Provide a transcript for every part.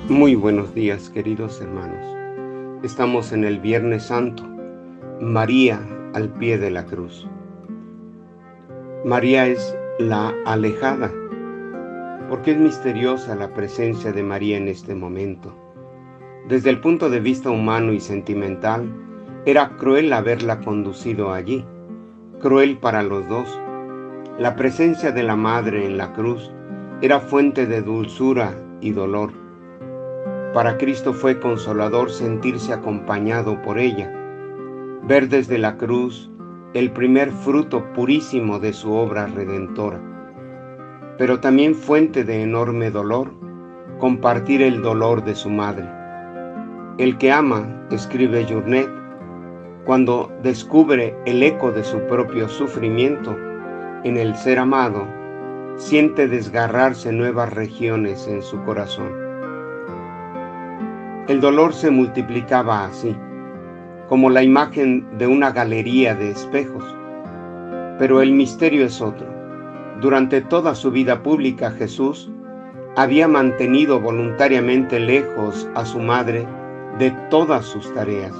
Muy buenos días, queridos hermanos. Estamos en el Viernes Santo, María al pie de la cruz. María es la alejada, porque es misteriosa la presencia de María en este momento. Desde el punto de vista humano y sentimental, era cruel haberla conducido allí, cruel para los dos. La presencia de la Madre en la cruz era fuente de dulzura y dolor. Para Cristo fue consolador sentirse acompañado por ella, ver desde la cruz el primer fruto purísimo de su obra redentora. Pero también fuente de enorme dolor, compartir el dolor de su madre. El que ama, escribe Journet, cuando descubre el eco de su propio sufrimiento en el ser amado, siente desgarrarse nuevas regiones en su corazón. El dolor se multiplicaba así, como la imagen de una galería de espejos. Pero el misterio es otro. Durante toda su vida pública, Jesús había mantenido voluntariamente lejos a su madre de todas sus tareas.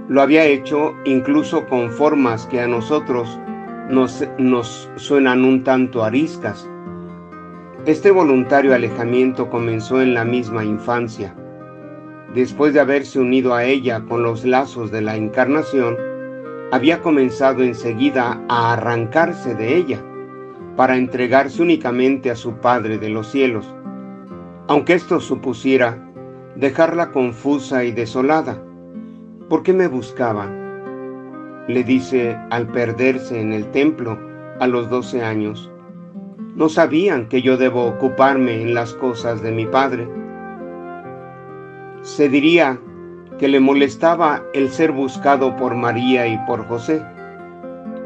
Lo había hecho incluso con formas que a nosotros nos suenan un tanto ariscas. Este voluntario alejamiento comenzó en la misma infancia. Después de haberse unido a ella con los lazos de la encarnación, había comenzado enseguida a arrancarse de ella para entregarse únicamente a su Padre de los cielos, aunque esto supusiera dejarla confusa y desolada. ¿Por qué me buscaban?, le dice al perderse en el templo a los 12 años. ¿No sabían que yo debo ocuparme en las cosas de mi Padre? Se diría que le molestaba el ser buscado por María y por José,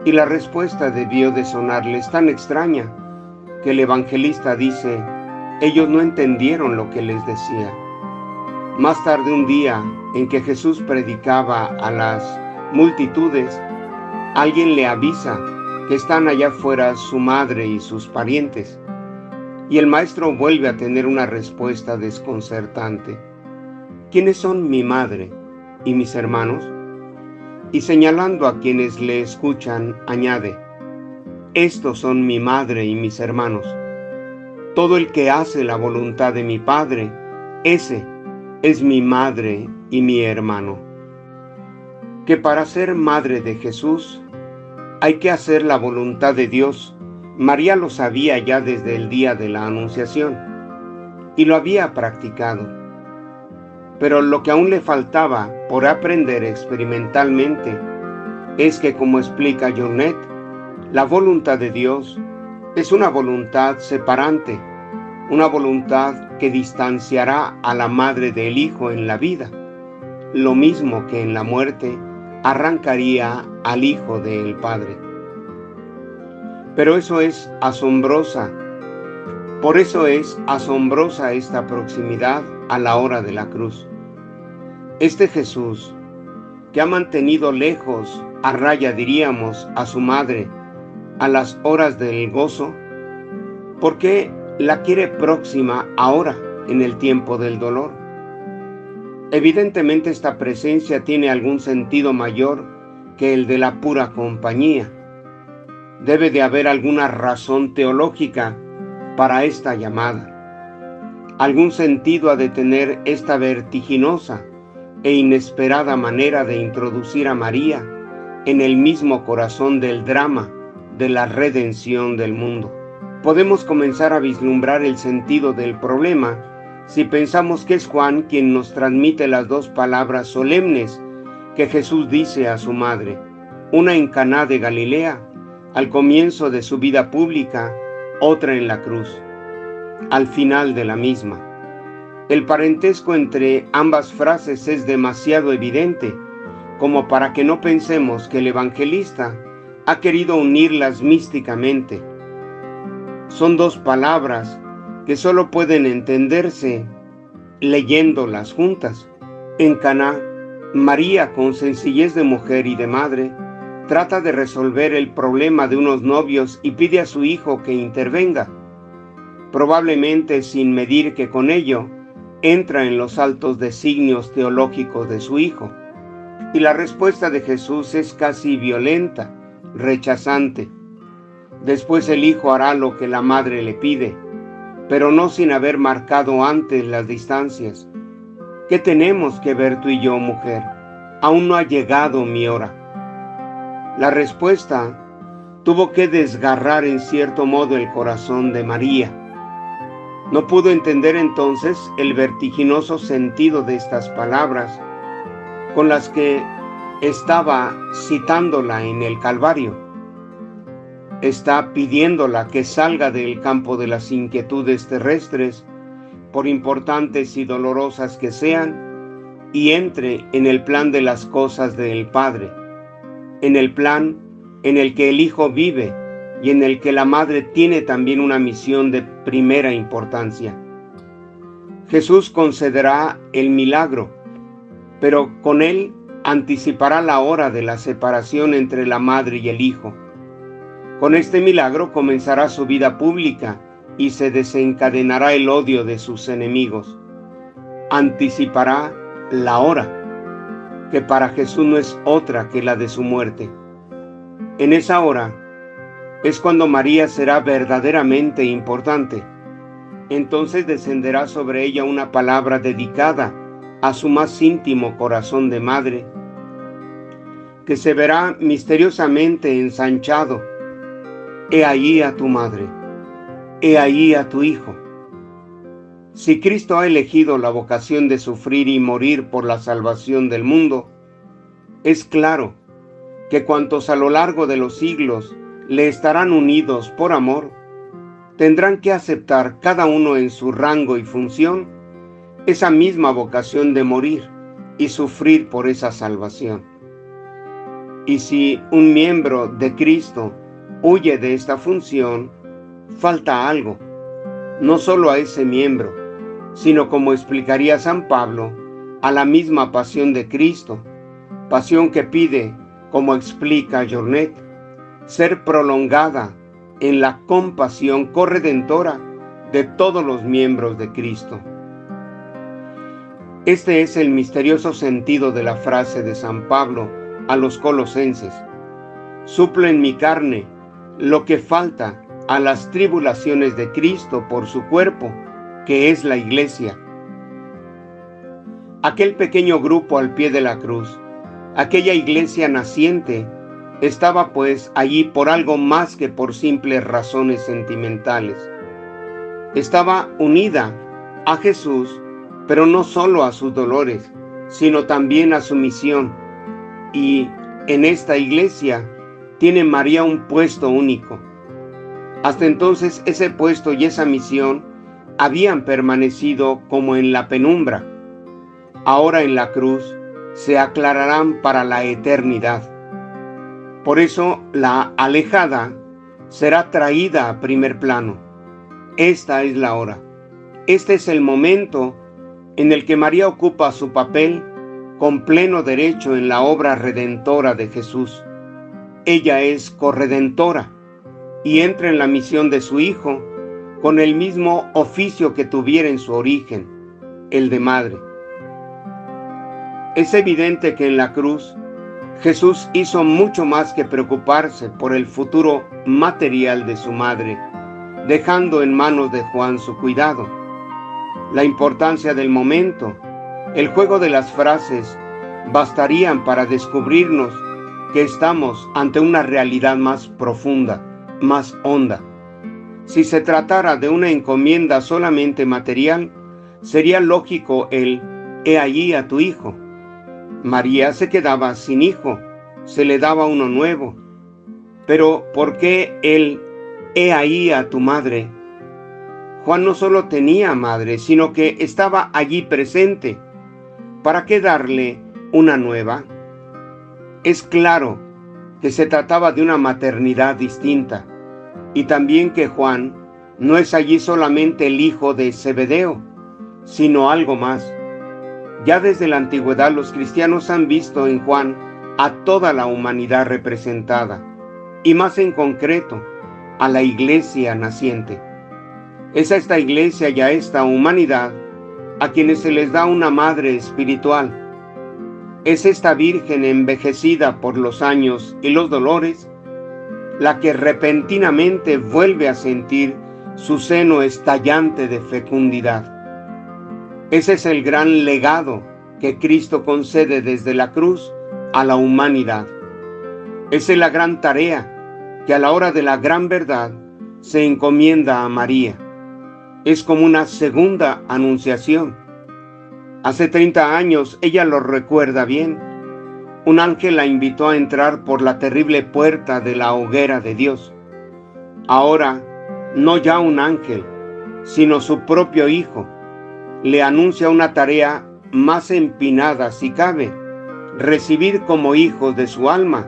y la respuesta debió de sonarles tan extraña que el evangelista dice: ellos no entendieron lo que les decía. Más tarde, un día en que Jesús predicaba a las multitudes, alguien le avisa que están allá afuera su madre y sus parientes, y el maestro vuelve a tener una respuesta desconcertante. ¿Quiénes son mi madre y mis hermanos? Y señalando a quienes le escuchan, añade: estos son mi madre y mis hermanos. Todo el que hace la voluntad de mi Padre, ese es mi madre y mi hermano. Que para ser madre de Jesús hay que hacer la voluntad de Dios. María lo sabía ya desde el día de la Anunciación y lo había practicado. Pero lo que aún le faltaba por aprender experimentalmente es que, como explica Journet, la voluntad de Dios es una voluntad separante, una voluntad que distanciará a la madre del Hijo en la vida, lo mismo que en la muerte arrancaría al Hijo del Padre. Pero eso es asombrosa. Por eso es asombrosa esta proximidad a la hora de la cruz. Este Jesús, que ha mantenido lejos, a raya diríamos, a su madre, a las horas del gozo, ¿por qué la quiere próxima ahora, en el tiempo del dolor? Evidentemente esta presencia tiene algún sentido mayor que el de la pura compañía. Debe de haber alguna razón teológica para esta llamada. Algún sentido ha de tener esta vertiginosa e inesperada manera de introducir a María en el mismo corazón del drama de la redención del mundo. Podemos comenzar a vislumbrar el sentido del problema si pensamos que es Juan quien nos transmite las dos palabras solemnes que Jesús dice a su madre, una en Caná de Galilea, al comienzo de su vida pública, otra en la cruz, al final de la misma. El parentesco entre ambas frases es demasiado evidente como para que no pensemos que el evangelista ha querido unirlas místicamente. Son dos palabras que solo pueden entenderse leyéndolas juntas. En Caná, María, con sencillez de mujer y de madre, trata de resolver el problema de unos novios y pide a su hijo que intervenga, probablemente sin medir que con ello entra en los altos designios teológicos de su Hijo. Y la respuesta de Jesús es casi violenta, rechazante. Después el Hijo hará lo que la Madre le pide, pero no sin haber marcado antes las distancias. ¿Qué tenemos que ver tú y yo, mujer? Aún no ha llegado mi hora. La respuesta tuvo que desgarrar en cierto modo el corazón de María. No pudo entender entonces el vertiginoso sentido de estas palabras con las que estaba citándola en el Calvario. Está pidiéndola que salga del campo de las inquietudes terrestres, por importantes y dolorosas que sean, y entre en el plan de las cosas del Padre, en el plan en el que el Hijo vive y en el que la Madre tiene también una misión de primera importancia. Jesús concederá el milagro, pero con él anticipará la hora de la separación entre la Madre y el Hijo. Con este milagro comenzará su vida pública y se desencadenará el odio de sus enemigos. Anticipará la hora, que para Jesús no es otra que la de su muerte. En esa hora es cuando María será verdaderamente importante. Entonces descenderá sobre ella una palabra dedicada a su más íntimo corazón de madre, que se verá misteriosamente ensanchado. He ahí a tu madre, he ahí a tu hijo. Si Cristo ha elegido la vocación de sufrir y morir por la salvación del mundo, es claro que cuantos a lo largo de los siglos le estarán unidos por amor, tendrán que aceptar cada uno en su rango y función esa misma vocación de morir y sufrir por esa salvación. Y si un miembro de Cristo huye de esta función, falta algo, no solo a ese miembro, sino, como explicaría San Pablo, a la misma pasión de Cristo, pasión que pide, como explica Jornet, ser prolongada en la compasión corredentora de todos los miembros de Cristo. Este es el misterioso sentido de la frase de San Pablo a los colosenses: suplo en mi carne lo que falta a las tribulaciones de Cristo por su cuerpo, que es la Iglesia. Aquel pequeño grupo al pie de la cruz, aquella iglesia naciente, estaba pues allí por algo más que por simples razones sentimentales. Estaba unida a Jesús, pero no solo a sus dolores, sino también a su misión. Y en esta iglesia tiene María un puesto único. Hasta entonces ese puesto y esa misión habían permanecido como en la penumbra. Ahora en la cruz se aclararán para la eternidad. Por eso la alejada será traída a primer plano. Esta es la hora. Este es el momento en el que María ocupa su papel con pleno derecho en la obra redentora de Jesús. Ella es corredentora y entra en la misión de su Hijo con el mismo oficio que tuviera en su origen, el de madre. Es evidente que en la cruz Jesús hizo mucho más que preocuparse por el futuro material de su madre, dejando en manos de Juan su cuidado. La importancia del momento, el juego de las frases, bastarían para descubrirnos que estamos ante una realidad más profunda, más honda. Si se tratara de una encomienda solamente material, sería lógico el «he allí a tu hijo». María se quedaba sin hijo, se le daba uno nuevo. Pero ¿por qué el «he ahí a tu madre»? Juan no solo tenía madre, sino que estaba allí presente. ¿Para qué darle una nueva? Es claro que se trataba de una maternidad distinta, y también que Juan no es allí solamente el hijo de Zebedeo, sino algo más. Ya desde la antigüedad los cristianos han visto en Juan a toda la humanidad representada, y más en concreto, a la iglesia naciente. Es a esta iglesia y a esta humanidad a quienes se les da una madre espiritual. Es esta Virgen envejecida por los años y los dolores la que repentinamente vuelve a sentir su seno estallante de fecundidad. Ese es el gran legado que Cristo concede desde la cruz a la humanidad. Esa es la gran tarea que a la hora de la gran verdad se encomienda a María. Es como una segunda anunciación. Hace 30 años, ella lo recuerda bien, un ángel la invitó a entrar por la terrible puerta de la hoguera de Dios. Ahora, no ya un ángel, sino su propio Hijo, le anuncia una tarea más empinada, si cabe, recibir como hijos de su alma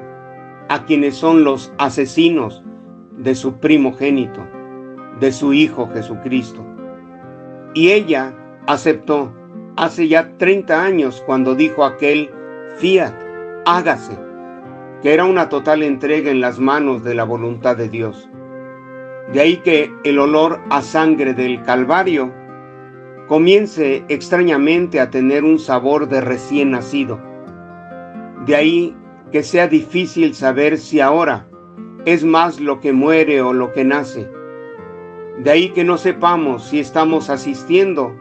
a quienes son los asesinos de su primogénito, de su Hijo Jesucristo. Y ella aceptó hace ya 30 años cuando dijo aquel fiat, hágase, que era una total entrega en las manos de la voluntad de Dios. De ahí que el olor a sangre del Calvario comience extrañamente a tener un sabor de recién nacido. De ahí que sea difícil saber si ahora es más lo que muere o lo que nace. De ahí que no sepamos si estamos asistiendo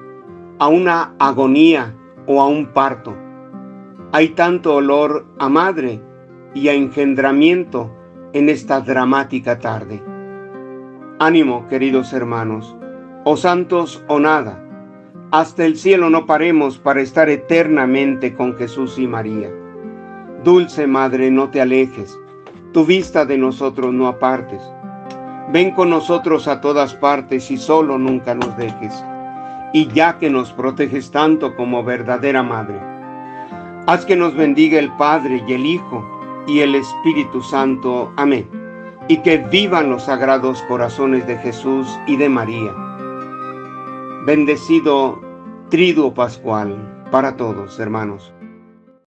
a una agonía o a un parto. Hay tanto olor a madre y a engendramiento en esta dramática tarde. Ánimo, queridos hermanos, o santos o nada, hasta el cielo no paremos para estar eternamente con Jesús y María. Dulce Madre, no te alejes, tu vista de nosotros no apartes. Ven con nosotros a todas partes y solo nunca nos dejes. Y ya que nos proteges tanto como verdadera Madre, haz que nos bendiga el Padre y el Hijo y el Espíritu Santo. Amén. Y que vivan los sagrados corazones de Jesús y de María. Bendecido Triduo Pascual para todos, hermanos.